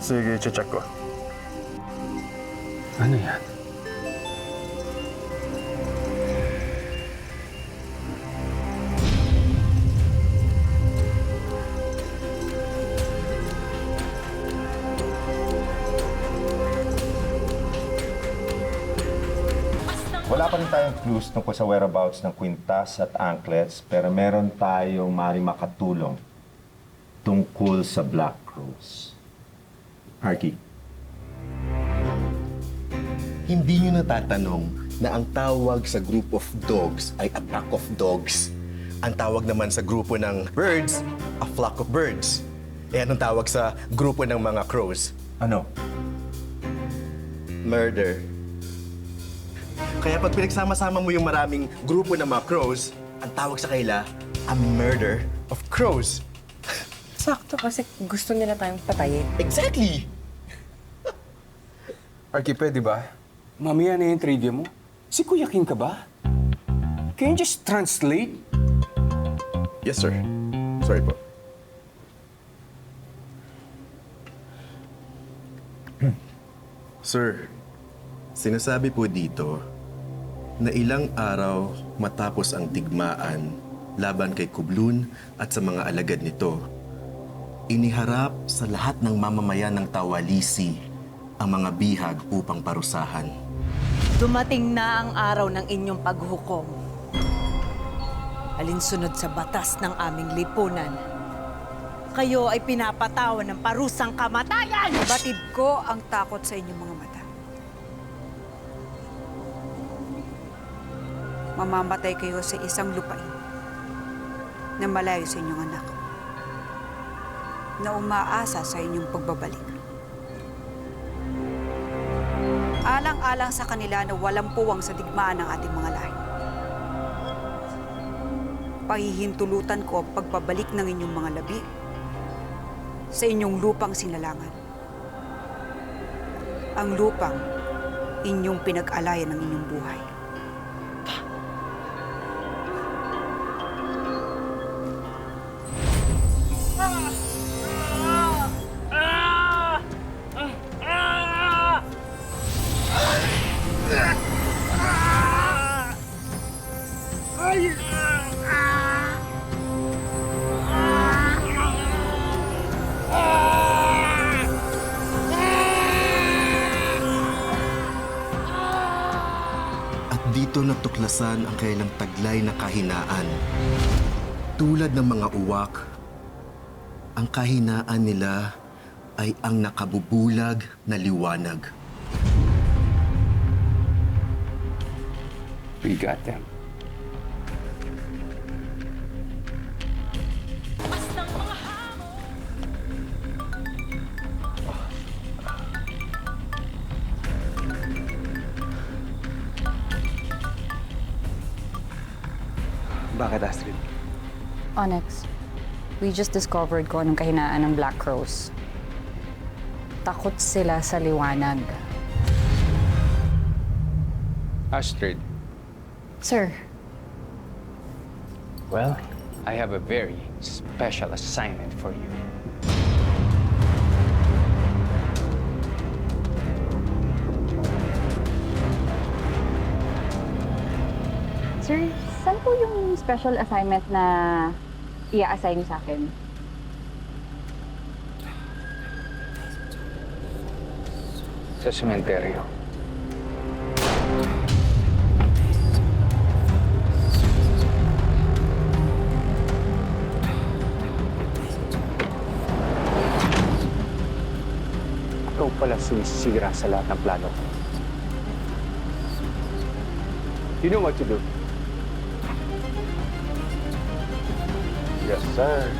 Sige, check ko. Ano yan? Wala pa rin tayong clues tungkol sa whereabouts ng kwintas at anklets, pero meron tayong maaaring makatulong tungkol sa Black Rose. Arky. Hindi nyo natatanong na ang tawag sa group of dogs ay a pack of dogs. Ang tawag naman sa grupo ng birds, a flock of birds. Eh anong tawag sa grupo ng mga crows? Ano? Murder. Kaya pag pinagsama-sama mo yung maraming grupo ng mga crows, ang tawag sa kanila, a murder of crows. Sakto kasi gusto nila tayong patayin. Exactly! Arky, pwede ba? Mamaya na yung trivia mo. Si Kuya King ka ba? Can you just translate? Yes, sir. Sorry po. Sir, sinasabi po dito na ilang araw matapos ang digmaan laban kay Kublun at sa mga alagad nito, iniharap sa lahat ng mamamayan ng Tawalisi ang mga bihag upang parusahan. Dumating na ang araw ng inyong paghukom. Alinsunod sa batas ng aming lipunan. Kayo ay pinapatawan ng parusang kamatayan! Batid ko ang takot sa inyong mga mata. Mamamatay kayo sa isang lupain na malayo sa inyong anak, na umaasa sa inyong pagbabalik. Alang-alang sa kanila na walang puwang sa digmaan ng ating mga lahi. Pahihintulutan ko ang pagbabalik ng inyong mga labi sa inyong lupang sinalangan. Ang lupang inyong pinag-alayan ng inyong buhay. Dito natuklasan ang kailang taglay na kahinaan. Tulad ng mga uwak, ang kahinaan nila ay ang nakabubulag na liwanag. We got them. Bakit, Astrid? Onyx, we just discovered kung anong kahinaan ng Black Rose. Takot sila sa liwanag. Astrid. Sir, Well, I have a very special assignment for you. sir, saan po yung special assignment na i-assign sa akin? Sa sementeryo. Ikaw pala sumisira sa lahat ng plano ko. You know what to do. Yes, sir.